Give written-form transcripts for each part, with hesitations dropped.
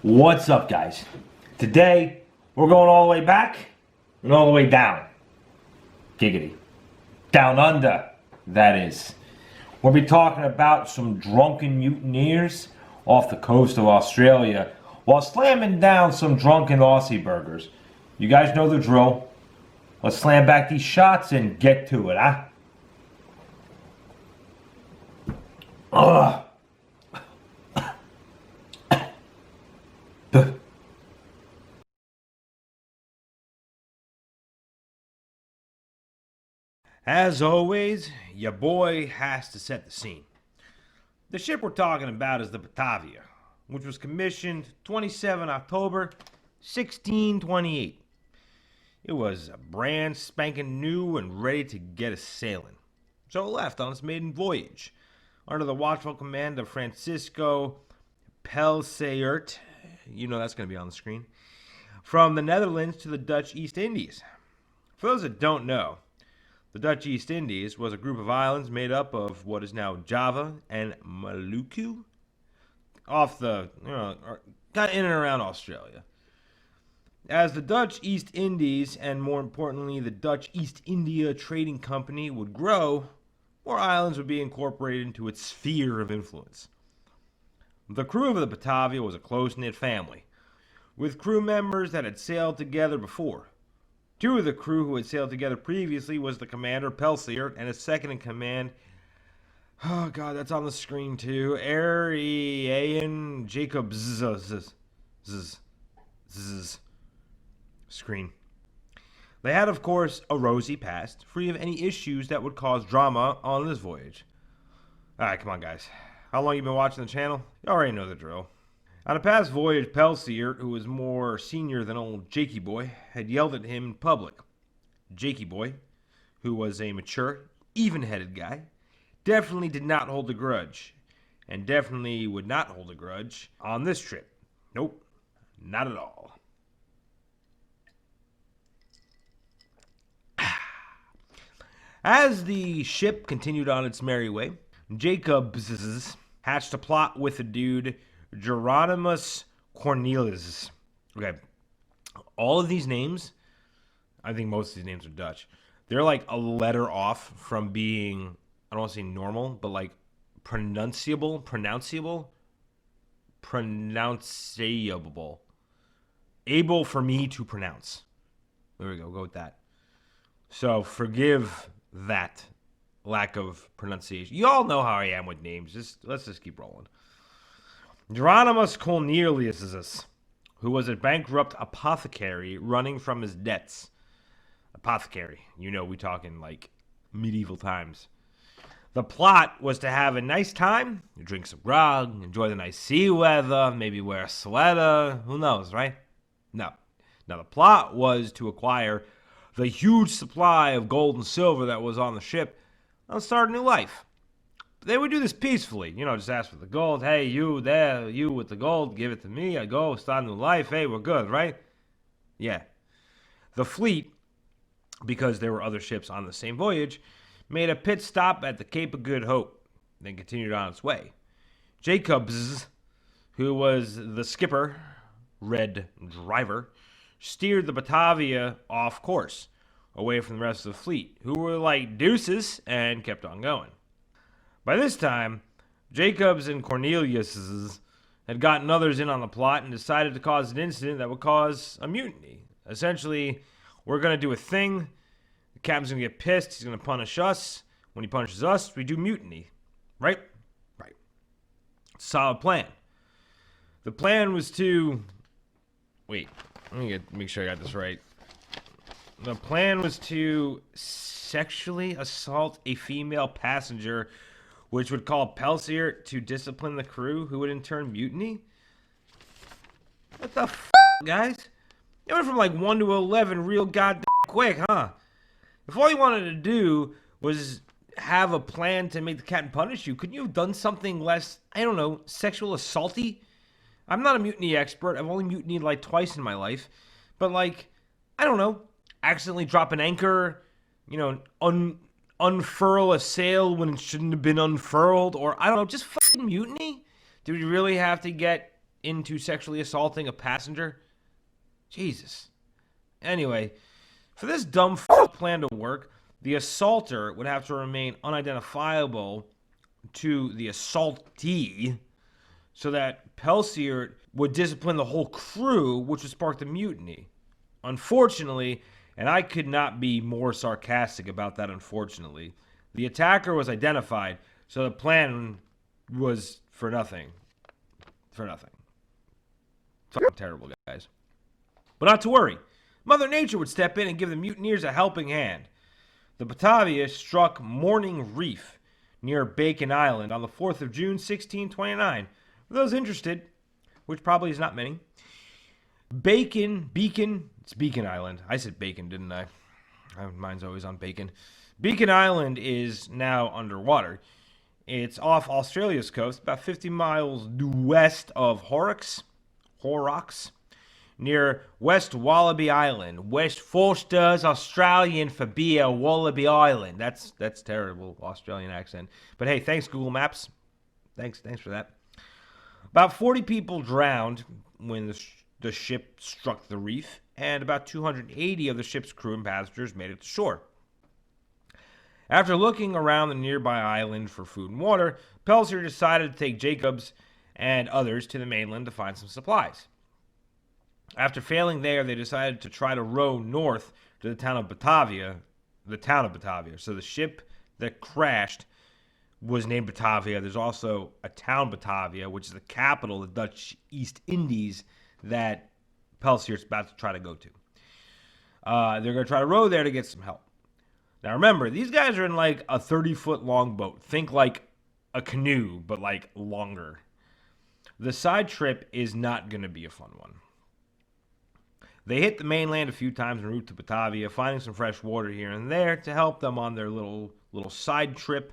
What's up, guys? Today, we're going all the way back and all the way down. Giggity. Down under, that is. We'll be talking about some drunken mutineers off the coast of Australia while slamming down some drunken Aussie burgers. You guys know the drill. Let's slam back these shots and get to it, huh? Ugh. As always, your boy has to set the scene. The ship we're talking about is the Batavia, which was commissioned 27 October 1628. It was a brand spanking new and ready to get us sailing. So it left on its maiden voyage under the watchful command of Francisco Pelseert. You know that's going to be on the screen. From the Netherlands to the Dutch East Indies. For those that don't know, the Dutch East Indies was a group of islands made up of what is now Java and Maluku, off the, kind of in and around Australia. As the Dutch East Indies, and more importantly, the Dutch East India Trading Company would grow, more islands would be incorporated into its sphere of influence. The crew of the Batavia was a close-knit family, with crew members that had sailed together before. Two of the crew who had sailed together previously was the commander, Pelseer, and his second-in-command, oh god, that's on the screen too, Arian Jacobs. Screen. They had, of course, a rosy past, free of any issues that would cause drama on this voyage. Alright, come on, guys. How long you been watching the channel? You already know the drill. On a past voyage, Pelseer, who was more senior than old Jakey Boy, had yelled at him in public. Jakey Boy, who was a mature, even-headed guy, definitely did not hold a grudge, and definitely would not hold a grudge on this trip. Nope, not at all. As the ship continued on its merry way, Jacobs hatched a plot with a dude, Geronimus Cornelius. Okay, all of these names, I think most of these names are Dutch. They're like a letter off from being, I don't want to say normal, but like pronunciable, able for me to pronounce. There we go with that. So forgive that lack of pronunciation. You all know how I am with names. Let's just keep rolling. Geronimus Cornelius, who was a bankrupt apothecary running from his debts. Apothecary. You know, we talking like medieval times. The plot was to have a nice time, drink some grog, enjoy the nice sea weather, maybe wear a sweater. Who knows, right? No. Now, the plot was to acquire the huge supply of gold and silver that was on the ship and start a new life. They would do this peacefully, just ask for the gold. Hey, you there, you with the gold, give it to me. I go, start a new life. Hey, we're good, right? Yeah. The fleet, because there were other ships on the same voyage, made a pit stop at the Cape of Good Hope, then continued on its way. Jacobs, who was the skipper, red driver, steered the Batavia off course, away from the rest of the fleet, who were like deuces and kept on going. By this time, Jacobs and Cornelius had gotten others in on the plot and decided to cause an incident that would cause a mutiny. Essentially, we're going to do a thing. The captain's going to get pissed. He's going to punish us. When he punishes us, we do mutiny. Right? Right. Solid plan. The plan was to... Wait. Let me make sure I got this right. The plan was to sexually assault a female passenger, which would call Pelseer to discipline the crew, who would in turn mutiny? What the f***, guys? It went from like 1 to 11 real goddamn quick, huh? If all you wanted to do was have a plan to make the captain punish you, couldn't you have done something less, I don't know, sexual assaulty? I'm not a mutiny expert. I've only mutinied like twice in my life. But like, I don't know, accidentally drop an anchor, unfurl a sail when it shouldn't have been unfurled, or I don't know, just fucking mutiny? Do we really have to get into sexually assaulting a passenger? Jesus. Anyway, for this dumb plan to work, the assaulter would have to remain unidentifiable to the assaultee so that Pelsier would discipline the whole crew, which would spark the mutiny. Unfortunately, and I could not be more sarcastic about that unfortunately, the attacker was identified, so the plan was for nothing. For nothing. Fucking terrible, guys. But not to worry. Mother Nature would step in and give the mutineers a helping hand. The Batavia struck Morning Reef near Bacon Island on the 4th of June, 1629. For those interested, which probably is not many, Beacon, it's Beacon Island. I said Bacon, didn't I? Mine's always on Bacon. Beacon Island is now underwater. It's off Australia's coast, about 50 miles west of Horrocks, near West Wallaby Island. West Forster's Australian for beer, Wallaby Island. That's terrible Australian accent. But hey, thanks Google Maps. Thanks for that. About 40 people drowned when the ship struck the reef, and about 280 of the ship's crew and passengers made it to shore. After looking around the nearby island for food and water, Pelsier decided to take Jacobs and others to the mainland to find some supplies. After failing there, they decided to try to row north to the town of Batavia. So the ship that crashed was named Batavia. There's also a town, Batavia, which is the capital of the Dutch East Indies that Pelsier's about to try to go to. They're going to try to row there to get some help. Now remember, these guys are in like a 30-foot long boat. Think like a canoe, but like longer. The side trip is not going to be a fun one. They hit the mainland a few times en route to Batavia, finding some fresh water here and there to help them on their little side trip.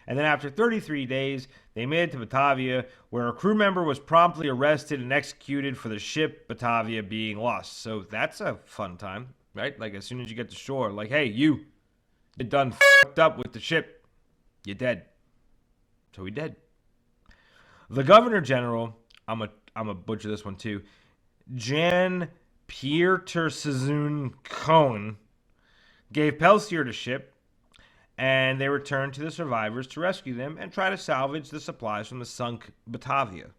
And then after 33 days, they made it to Batavia, where a crew member was promptly arrested and executed for the ship Batavia being lost. So that's a fun time, right? Like as soon as you get to shore, like, hey, you done fucked up with the ship. You're dead. So he dead. The Governor General, I'm a butcher this one too, Jan Pieterszoon Cohen, gave Pelsier the ship, and they returned to the survivors to rescue them and try to salvage the supplies from the sunk Batavia.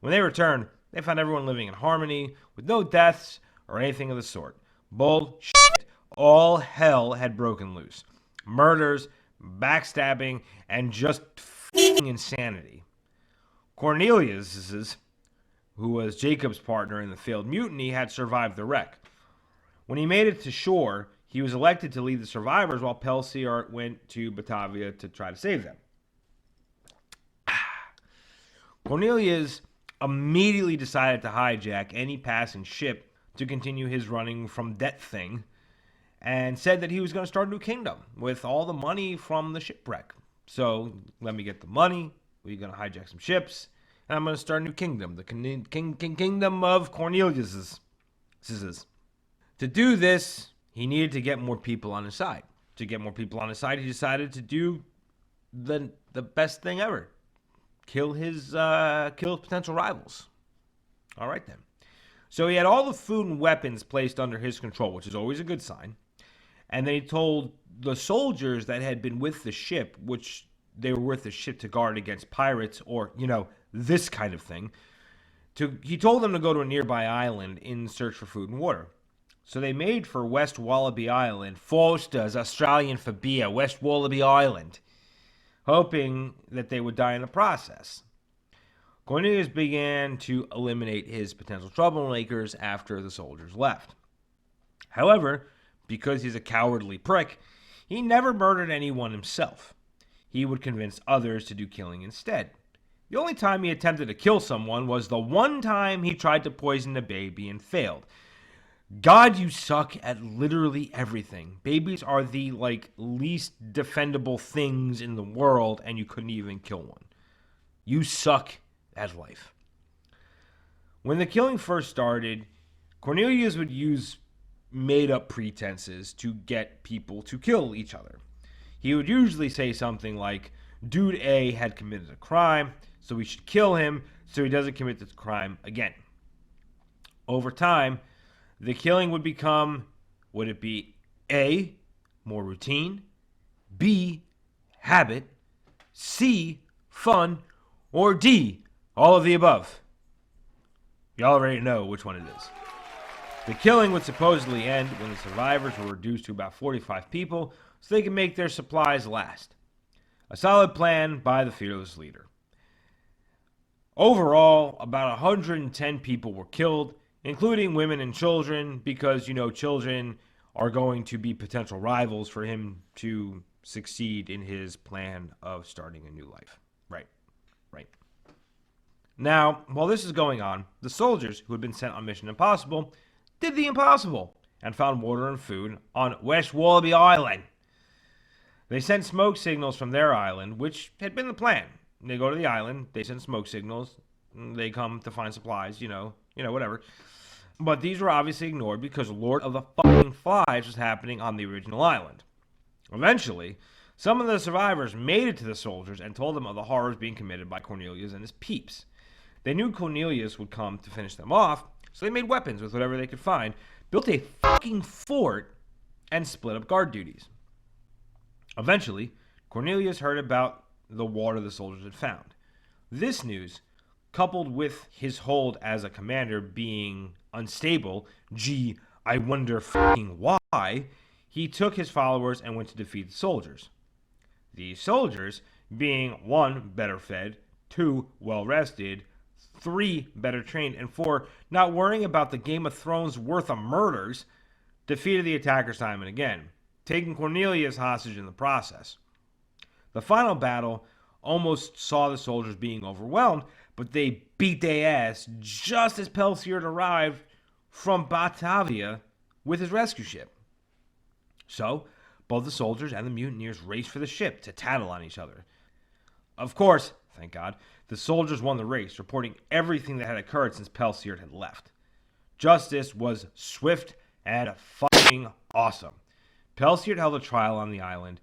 When they returned, they found everyone living in harmony, with no deaths or anything of the sort. Bullshit. All hell had broken loose. Murders, backstabbing, and just f***ing insanity. Cornelius, who was Jacob's partner in the failed mutiny, had survived the wreck. When he made it to shore, he was elected to lead the survivors while Pelsier went to Batavia to try to save them. Cornelius immediately decided to hijack any passing ship to continue his running from debt thing, and said that he was going to start a new kingdom with all the money from the shipwreck. So, let me get the money, we're going to hijack some ships, and I'm going to start a new kingdom, the kingdom of Cornelius's. To do this, he needed to get more people on his side. To get more people on his side, he decided to do the best thing ever. Kill his potential rivals. All right, then. So he had all the food and weapons placed under his control, which is always a good sign. And then he told the soldiers that had been with the ship, which they were with the ship to guard against pirates or, this kind of thing. He told them to go to a nearby island in search for food and water. So they made for West Wallaby Island, Forster's Australian for beer, West Wallaby Island, hoping that they would die in the process. Cornelius began to eliminate his potential troublemakers after the soldiers left. However, because he's a cowardly prick, he never murdered anyone himself. He would convince others to do killing instead. The only time he attempted to kill someone was the one time he tried to poison a baby and failed. God, you suck at literally everything. Babies are the, least defendable things in the world, and you couldn't even kill one. You suck at life. When the killing first started, Cornelius would use made-up pretenses to get people to kill each other. He would usually say something like, Dude A had committed a crime, so we should kill him so he doesn't commit this crime again. Over time, the killing would become, would it be A, more routine, B, habit, C, fun, or D, all of the above? You already know which one it is. The killing would supposedly end when the survivors were reduced to about 45 people so they could make their supplies last. A solid plan by the fearless leader. Overall, about 110 people were killed, including women and children, because, children are going to be potential rivals for him to succeed in his plan of starting a new life. Right. Now, while this is going on, the soldiers who had been sent on Mission Impossible did the impossible and found water and food on West Wallaby Island. They sent smoke signals from their island, which had been the plan. They go to the island, they send smoke signals, they come to find supplies, whatever. But these were obviously ignored because Lord of the fucking Flies was happening on the original island. Eventually, some of the survivors made it to the soldiers and told them of the horrors being committed by Cornelius and his peeps. They knew Cornelius would come to finish them off, so they made weapons with whatever they could find, built a fucking fort, and split up guard duties. Eventually, Cornelius heard about the water the soldiers had found. This news, coupled with his hold as a commander being unstable, gee, I wonder fucking why, he took his followers and went to defeat the soldiers. The soldiers, being 1, better fed, 2, well rested, 3, better trained, and 4, not worrying about the Game of Thrones worth of murders, defeated the attackers time and again, taking Cornelius hostage in the process. The final battle almost saw the soldiers being overwhelmed, but they beat their ass just as Pelsiard arrived from Batavia with his rescue ship. So, both the soldiers and the mutineers raced for the ship to tattle on each other. Of course, thank God, the soldiers won the race, reporting everything that had occurred since Pelsiard had left. Justice was swift and fucking awesome. Pelsiard held a trial on the island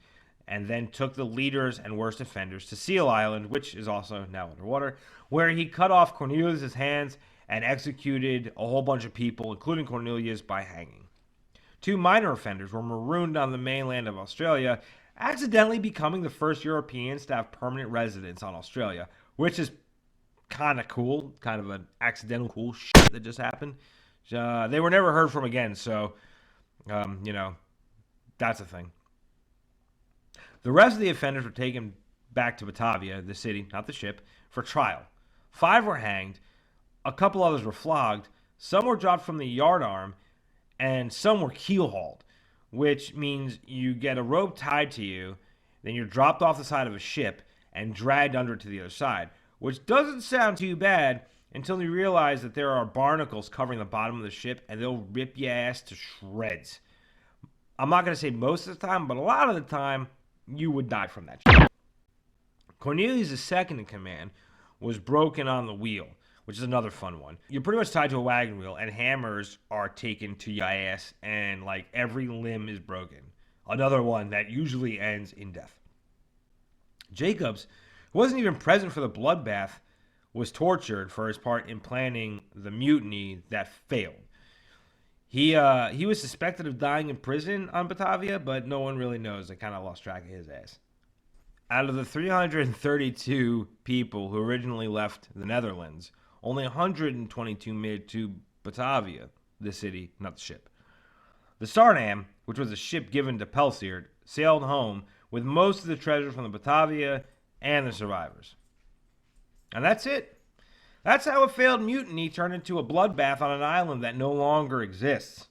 and then took the leaders and worst offenders to Seal Island, which is also now underwater, where he cut off Cornelius' hands and executed a whole bunch of people, including Cornelius, by hanging. 2 minor offenders were marooned on the mainland of Australia, accidentally becoming the first Europeans to have permanent residence on Australia, which is kind of cool, kind of an accidental cool shit that just happened. They were never heard from again, so, that's a thing. The rest of the offenders were taken back to Batavia, the city, not the ship, for trial. 5 were hanged, a couple others were flogged, some were dropped from the yardarm, and some were keel-hauled, which means you get a rope tied to you, then you're dropped off the side of a ship and dragged under to the other side, which doesn't sound too bad until you realize that there are barnacles covering the bottom of the ship and they'll rip your ass to shreds. I'm not going to say most of the time, but a lot of the time, you would die from that shit. Cornelius' second in command was broken on the wheel, which is another fun one. You're pretty much tied to a wagon wheel, and hammers are taken to your ass, and every limb is broken. Another one that usually ends in death. Jacobs, who wasn't even present for the bloodbath, was tortured for his part in planning the mutiny that failed. He was suspected of dying in prison on Batavia, but no one really knows. I kind of lost track of his ass. Out of the 332 people who originally left the Netherlands, only 122 made it to Batavia, the city, not the ship. The Sardam, which was a ship given to Pelsiard, sailed home with most of the treasure from the Batavia and the survivors. And that's it. That's how a failed mutiny turned into a bloodbath on an island that no longer exists.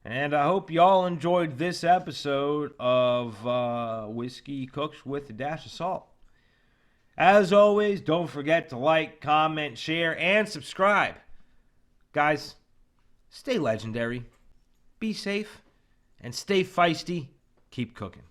And I hope y'all enjoyed this episode of Whiskey Cooks with a Dash of Salt. As always, don't forget to like, comment, share, and subscribe. Guys, stay legendary, be safe, and stay feisty. Keep cooking.